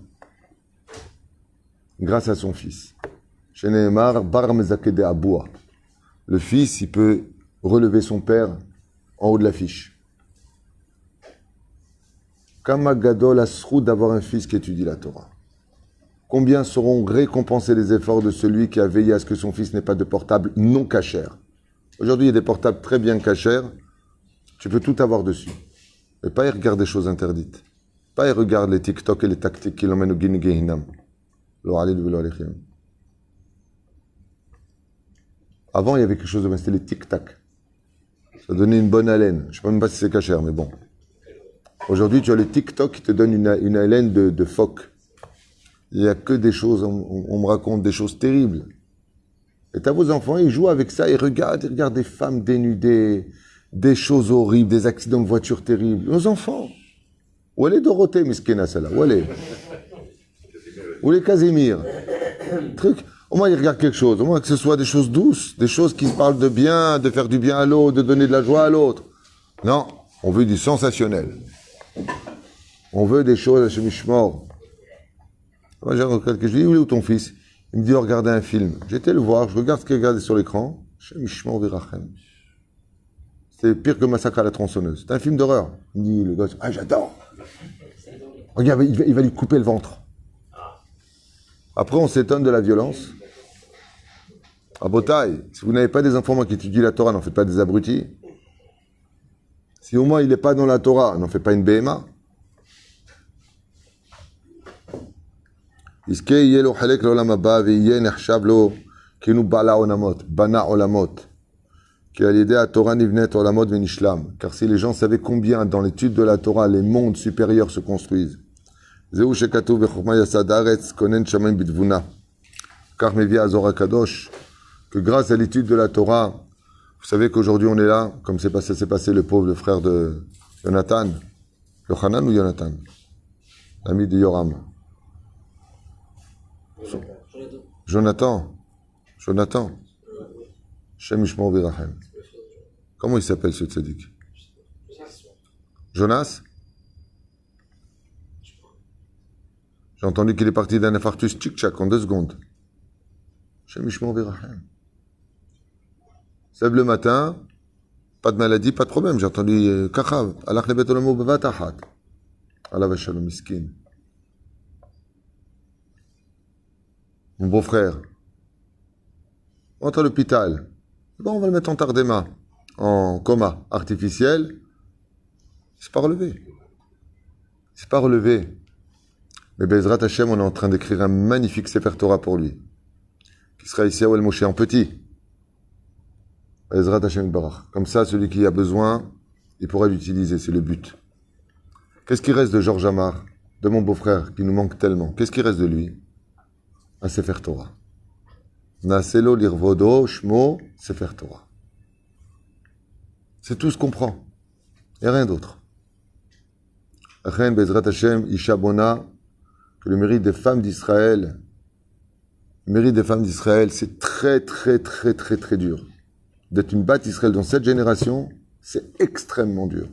Grâce à son fils. Sheneemar bar Mezakede Aboua. Le fils, il peut relever son père en haut de l'affiche. Kama Gadol Asrou d'avoir un fils qui étudie la Torah. Combien seront récompensés les efforts de celui qui a veillé à ce que son fils n'ait pas de portable non cachère? Aujourd'hui, il y a des portables très bien cachères. Tu peux tout avoir dessus. Mais pas y regarder des choses interdites. Pas y regarder les TikTok et les tactiques qui l'emmènent au Guinée Gehinam. Avant, il y avait quelque chose de... C'était les tic-tac. Ça donnait une bonne haleine. Je ne sais même pas si c'est cachère, mais bon. Aujourd'hui, tu as les TikTok qui te donnent une haleine de phoque. Il n'y a que des choses, on me raconte des choses terribles. Et t'as vos enfants, ils jouent avec ça, ils regardent des femmes dénudées, des choses horribles, des accidents de voiture terribles. Nos enfants. Où est Dorothée, Miskena, celle-là? Où elle est? Où est Casimir? Truc. Au moins, ils regardent quelque chose. Au moins, que ce soit des choses douces, des choses qui se parlent de bien, de faire du bien à l'autre, de donner de la joie à l'autre. Non, on veut du sensationnel. On veut des choses à chemishmor. Moi, j'ai un je lui dis, où est ton fils? Il me dit, regardez un film. J'étais le voir, je regarde ce qu'il regardait sur l'écran. C'est pire que Massacre à la tronçonneuse. C'est un film d'horreur. Il me dit, le gosse, ah, j'adore. Regarde, il va lui couper le ventre. Après, on s'étonne de la violence. À Botaï, si vous n'avez pas des enfants qui étudient la Torah, n'en faites pas des abrutis. Si au moins il n'est pas dans la Torah, n'en faites pas une BMA. יזכה יהיה לו חלק לעולם הבא ויהיה נחשב לו כאילו בעלה עולמות, בנה עולמות. כי על ידי התורה נבנית עולמות ונשלם. Car si les gens savaient combien dans l'étude de la Torah les mondes supérieurs se construisent. זהו שכתוב בחוכמה יסד הארץ כונן שמיים בתבונה. Car מביא הזוהר הקדוש que grâce à l'étude de la Torah, vous savez qu'aujourd'hui on est là, comme s'est passé le pauvre frère de Jonathan. Yochanan ou Jonathan? L'ami de Yoram. Jonathan. Shem Yishmor Virachem. Comment il s'appelle ce tzaddik? Jonas? J'ai entendu qu'il est parti d'un infarctus tchik-tchak en 2 secondes. Shem Yishmor Virachem. Sève le matin, pas de maladie, pas de problème. J'ai entendu Kachav. Alach lebet olamo b'vat-achat. Alav Shalom miskin. Mon beau-frère, entre à l'hôpital. Bon, on va le mettre en tardema, en coma artificiel. C'est pas relevé. C'est pas relevé. Mais Bezrat Hashem, on est en train d'écrire un magnifique Sefer Torah pour lui, qui sera ici à Ouel Moshe en petit. Bezrat Hashem Barach. Comme ça, celui qui a besoin, il pourra l'utiliser, c'est le but. Qu'est-ce qui reste de Georges Amar, de mon beau-frère, qui nous manque tellement? Qu'est-ce qui reste de lui? Un Sefer Torah. Naselo lirvodo shmo Sefer Torah. C'est tout ce qu'on prend. Il n'y a rien d'autre. Achen Bezrat Hashem Isha Bona, que le mérite des femmes d'Israël, c'est très dur. D'être une batte Israël dans cette génération, c'est extrêmement dur.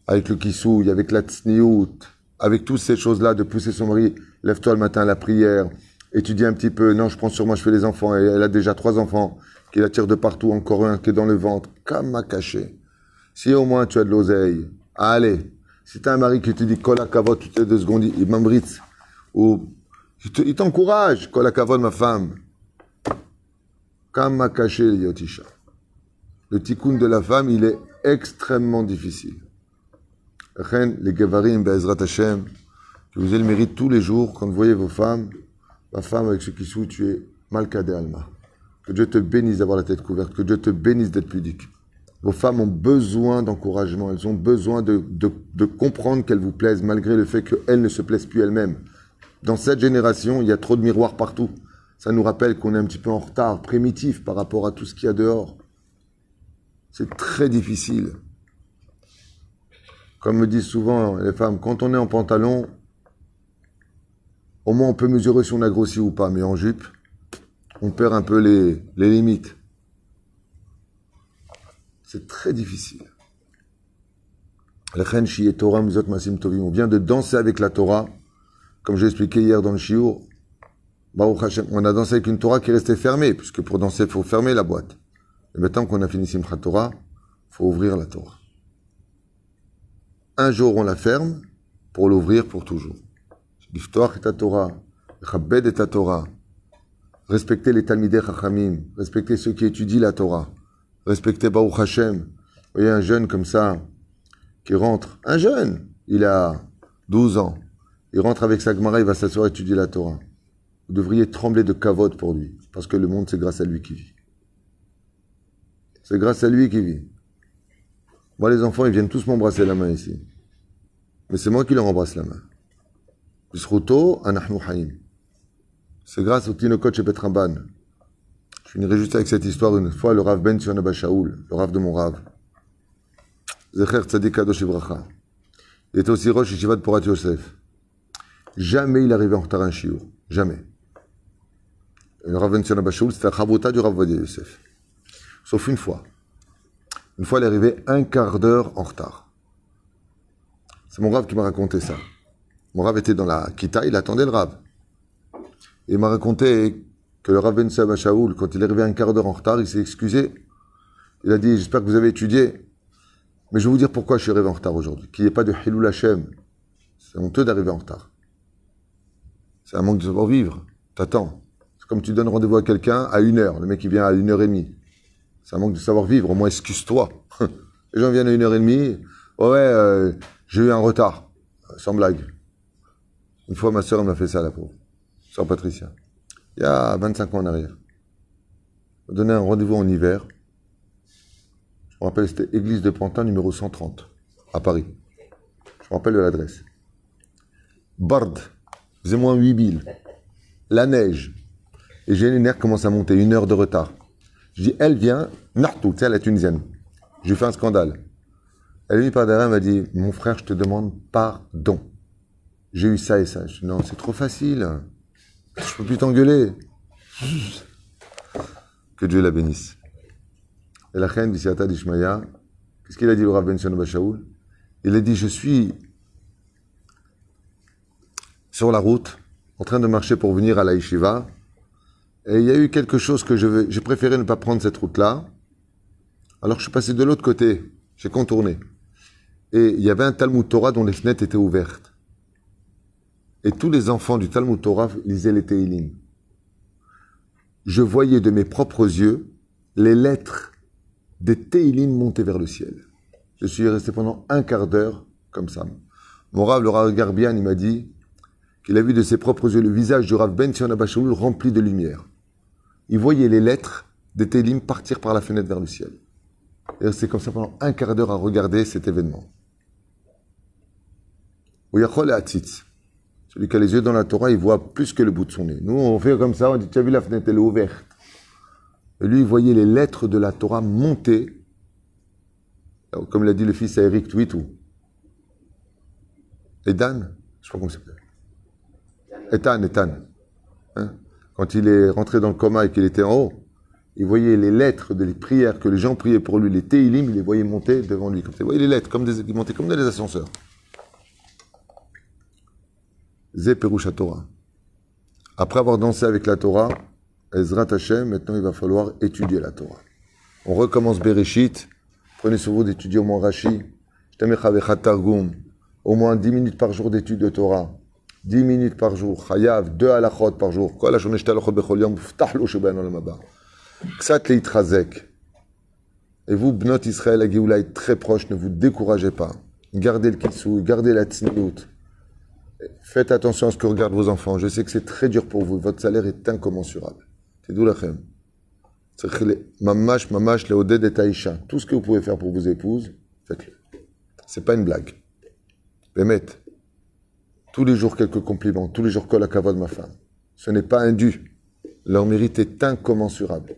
Avec le kissouille, avec la tsniout, avec toutes ces choses-là, de pousser son mari, lève-toi le matin à la prière, étudie un petit peu, non, je prends sur moi, je fais les enfants, et elle a déjà 3 enfants, qui la tirent de partout, encore un qui est dans le ventre, comme à cacher. Si au moins tu as de l'oseille, allez, si tu as un mari qui te dit, kol hakavod, toutes les 2 secondes, il m'embritse, ou il t'encourage, kol hakavod, ma femme, comme à cacher, yotisha. Le tikkun de la femme, il est extrêmement difficile. Les Gevarim, Be'ezrat Hashem, que vous ayez le mérite tous les jours, quand vous voyez vos femmes, ma femme avec ce qui sous, tu es malkadé alma. Que Dieu te bénisse d'avoir la tête couverte, que Dieu te bénisse d'être pudique. Vos femmes ont besoin d'encouragement, elles ont besoin de comprendre qu'elles vous plaisent, malgré le fait qu'elles ne se plaisent plus elles-mêmes. Dans cette génération, il y a trop de miroirs partout. Ça nous rappelle qu'on est un petit peu en retard, primitif par rapport à tout ce qu'il y a dehors. C'est très difficile. Comme me disent souvent les femmes, quand on est en pantalon, au moins on peut mesurer si on a grossi ou pas, mais en jupe, on perd un peu les limites. C'est très difficile. On vient de danser avec la Torah, comme j'ai expliqué hier dans le shiur. Baruch Hashem, on a dansé avec une Torah qui restait fermée, puisque pour danser, il faut fermer la boîte. Et maintenant qu'on a fini Simchat Torah, il faut ouvrir la Torah. Un jour, on la ferme pour l'ouvrir pour toujours. L'iftoach et la Torah, chabed et la Torah, respecter les Talmidei Chachamim, respecter ceux qui étudient la Torah, respecter Baruch Hashem. Vous voyez un jeune comme ça, qui rentre, un jeune, il a 12 ans, il rentre avec sa Gemara, il va s'asseoir et étudier la Torah. Vous devriez trembler de kavod pour lui, parce que le monde, c'est grâce à lui qui vit. C'est grâce à lui qui vit. Moi, les enfants, ils viennent tous m'embrasser la main ici. Mais c'est moi qui leur embrasse la main. Bisruto, anachnu haim. C'est grâce au Tinokot chez Betramban. Je finirai juste avec cette histoire. Une fois, le Rav Ben Sion Abba Shaul, le Rav de mon Rav, Zecher Tzadik Kadosh Ibracha, il était aussi Rosh Yeshiva de Porat Yosef. Jamais il arrivait en retard à un shiur. Jamais. Et le Rav Ben Sion Abba Shaul, c'était la Chavruta du Rav Vadia Yosef. Sauf une fois. Une fois, il est arrivé un quart d'heure en retard. C'est mon Rav qui m'a raconté ça. Mon Rav était dans la Kita, il attendait le Rav. Et il m'a raconté que le Rav Ben Saba Shaoul, quand il est arrivé un quart d'heure en retard, il s'est excusé. Il a dit, j'espère que vous avez étudié, mais je vais vous dire pourquoi je suis arrivé en retard aujourd'hui. Qu'il n'y ait pas de Hilul Hashem. C'est honteux d'arriver en retard. C'est un manque de savoir-vivre. T'attends. C'est comme tu donnes rendez-vous à quelqu'un à 1h. Le mec, il vient à 1h30. C'est un manque de savoir-vivre. Au moins, excuse-toi. Les gens viennent à 1h30. Ouais, j'ai eu un retard. Sans blague. Une fois, ma soeur m'a fait ça, la pauvre. Sœur Patricia. Il y a 25 ans en arrière. Elle m'a donné un rendez-vous en hiver. Je me rappelle, c'était Église de Pantin, numéro 130, à Paris. Je me rappelle de l'adresse. Bard. Faisait moins 8000. La neige. Et j'ai les nerfs qui commencent à monter. 1 heure de retard. Je dis, elle vient, Nartou, tu sais, la Tunisienne. Je lui fais un scandale. Elle est venue par derrière, elle m'a dit, mon frère, je te demande pardon. J'ai eu ça et ça. Je dis, non, c'est trop facile. Je peux plus t'engueuler. Que Dieu la bénisse. Et la reine Bisiata d'Ishmaïa, qu'est-ce qu'il a dit au Rav Ben Sion Abba Shaoul? Il a dit, je suis sur la route, en train de marcher pour venir à la Yeshiva, et il y a eu quelque chose que j'ai préféré ne pas prendre cette route-là. Alors je suis passé de l'autre côté, j'ai contourné. Et il y avait un Talmud Torah dont les fenêtres étaient ouvertes. Et tous les enfants du Talmud Torah lisaient les Teilim. Je voyais de mes propres yeux les lettres des Teilim monter vers le ciel. Je suis resté pendant un quart d'heure comme ça. Mon Rav, le Rav Garbian, il m'a dit qu'il a vu de ses propres yeux le visage du Rav Ben Sion Abba Shaoul rempli de lumière. Il voyait les lettres des Teilim partir par la fenêtre vers le ciel. Et c'est comme ça pendant un quart d'heure à regarder cet événement. Uyachol et Hatzitz. Celui qui a les yeux dans la Torah, il voit plus que le bout de son nez. Nous, on fait comme ça, on dit, tu as vu la fenêtre, elle est ouverte. Et lui, il voyait les lettres de la Torah monter, comme l'a dit le fils à Eric Twitou. Edan, je ne sais pas comment ça s'appelle. Ethan. Hein? Quand il est rentré dans le coma et qu'il était en haut, il voyait les lettres des prières que les gens priaient pour lui, les Teilim, il les voyait monter devant lui. Comme ça. Il voyait les lettres, ils montaient comme dans les ascenseurs. Zé Peroucha Torah. Après avoir dansé avec la Torah, Ezrat Hashem, maintenant il va falloir étudier la Torah. On recommence Bereshit. Prenez sur vous d'étudier au moins Rashi. Targum. Au moins 10 minutes par jour d'étude de Torah. 10 minutes par jour. Chayav, 2 halachot par jour. Kol hashon eshte halachot bechol yom. Ftach lo shebein olam haba. Ksat leitrazek. Et vous, Bnot Israël, la Géoula est très proche. Ne vous découragez pas. Gardez le kitsou, gardez la tzniut. Faites attention à ce que regardent vos enfants. Je sais que c'est très dur pour vous. Votre salaire est incommensurable. C'est d'où la chem. Mamash, mamash, le oded et aïcha. Tout ce que vous pouvez faire pour vos épouses, faites-le. C'est pas une blague. Bémet. Tous les jours quelques compliments, tous les jours kol hakavod ma femme. Ce n'est pas indu. Leur mérite est incommensurable.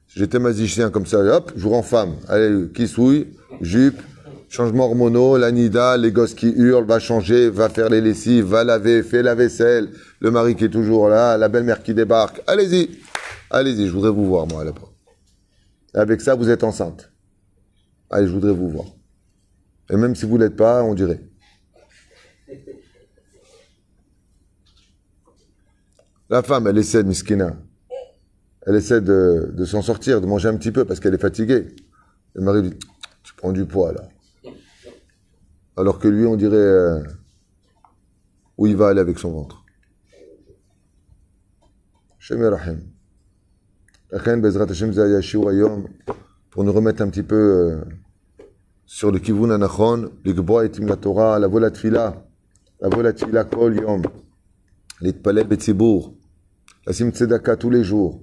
Si j'étais magicien comme ça, hop, je vous rends femme. Allez, kissouille, jupe, changement hormonaux, l'anida, les gosses qui hurlent, va changer, va faire les lessives, va laver, fait la vaisselle, le mari qui est toujours là, la belle-mère qui débarque. Allez-y, allez-y, je voudrais vous voir, moi, là-bas. Avec ça, vous êtes enceinte. Allez, je voudrais vous voir. Et même si vous ne l'êtes pas, on dirait. La femme, elle essaie de miskina. Elle essaie de s'en sortir, de manger un petit peu parce qu'elle est fatiguée. Le mari dit, tu prends du poids là. Alors que lui, on dirait où il va aller avec son ventre. Shem Rahim. Pour nous remettre un petit peu sur le Kivun Anachon, l'Igboa et la Torah, la vola tfila kol yom, l'itpalel betzibour, la sim tzedaka tous les jours,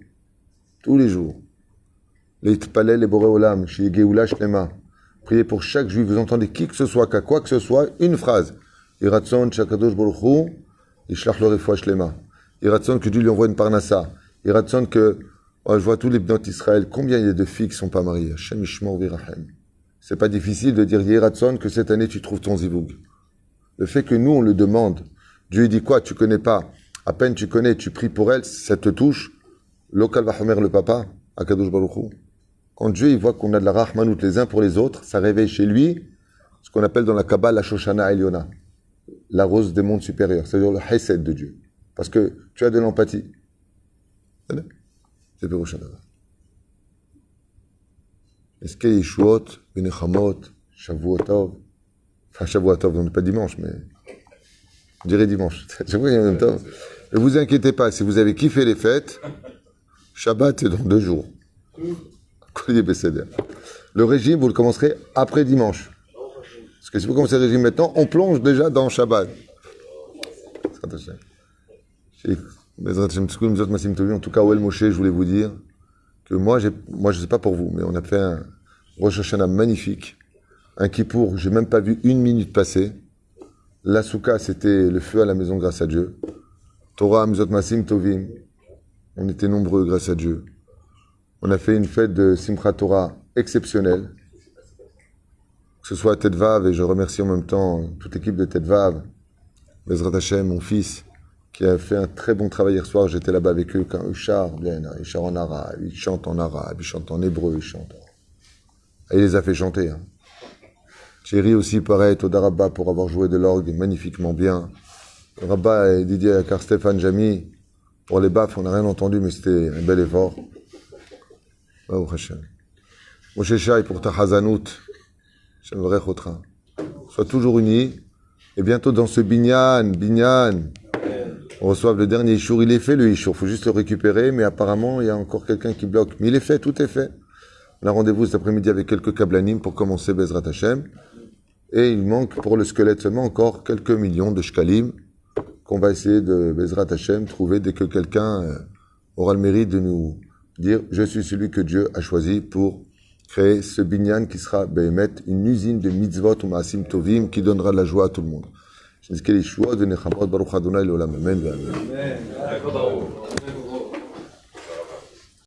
l'itpalel et boré olam, shi geoula shlema, priez pour chaque juif, vous entendez qui que ce soit, qu'à quoi que ce soit, une phrase, Iratson shakadosh baruch hu, yishlach lo refoua shlema, Iratson que Dieu lui envoie une parnassa, Iratson que, oh, je vois tous les bnot Israël, combien il y a de filles qui ne sont pas mariées, Hashem Yishmor Virachem. C'est pas difficile de dire Yeratson que cette année tu trouves ton zivoug. Le fait que nous on le demande, Dieu dit quoi, tu connais pas, à peine tu connais, tu pries pour elle, ça te touche, Lokal Vahomer le papa, Akadosh Baruch Hu. Quand Dieu il voit qu'on a de la rahmanout les uns pour les autres, ça réveille chez lui ce qu'on appelle dans la Kabbale la Shoshana Eliona, la rose des mondes supérieurs, c'est-à-dire le Hesed de Dieu. Parce que tu as de l'empathie. C'est Pirouche Adava. Est-ce qu'il y a Yeshuot, Benechamot, Shavuotov, enfin Shavuotov, on n'est pas dimanche, mais on dirait dimanche. Chaque fois, il y a en même temps. Ne vous inquiétez pas, si vous avez kiffé les fêtes, Shabbat c'est dans 2 jours. Collier Besséder. Le régime, vous le commencerez après dimanche. Parce que si vous commencez le régime maintenant, on plonge déjà dans Shabbat. En tout cas, Oel Moshe, je voulais vous dire que moi, je ne sais pas pour vous, mais on a fait un Rosh Hashanah magnifique. Un Kippour, j'ai même pas vu 1 minute passer. La Souka, c'était le feu à la maison grâce à Dieu. Torah, Mizot Masim Tovim. On était nombreux grâce à Dieu. On a fait une fête de Simchat Torah exceptionnelle. Que ce soit à Tetvav, et je remercie en même temps toute l'équipe de Tetvav, Bezrat Hashem, mon fils, qui a fait un très bon travail hier soir. J'étais là-bas avec eux quand ils charent en arabe, ils chantent en arabe, ils chantent en hébreu, ils chantent. Et il les a fait chanter. Hein. Thierry aussi, pareil, Todarabba pour avoir joué de l'orgue magnifiquement bien. Rabba et Didier Akar Stéphane Jamy, pour les baffes, on n'a rien entendu, mais c'était un bel effort. Baruch Hashem. Moshe Shai pour ta Hazanout. Hashem Vrechotra. Sois toujours unis. Et bientôt dans ce binyan, on reçoit le dernier Ishour. Il est fait le Ishour, il faut juste le récupérer, mais apparemment il y a encore quelqu'un qui bloque. Mais il est fait, tout est fait. On a rendez-vous cet après-midi avec quelques kablanim pour commencer Bezrat Hashem. Et il manque pour le squelette seulement encore quelques millions de shkalim qu'on va essayer de Bezrat Hashem trouver dès que quelqu'un aura le mérite de nous dire « Je suis celui que Dieu a choisi pour créer ce binyan qui sera Behemet, une usine de mitzvot ou maasim tovim qui donnera de la joie à tout le monde. » Je dis que les choix de Nechamot Baruch Adonai l'Olam. Amen. Amen.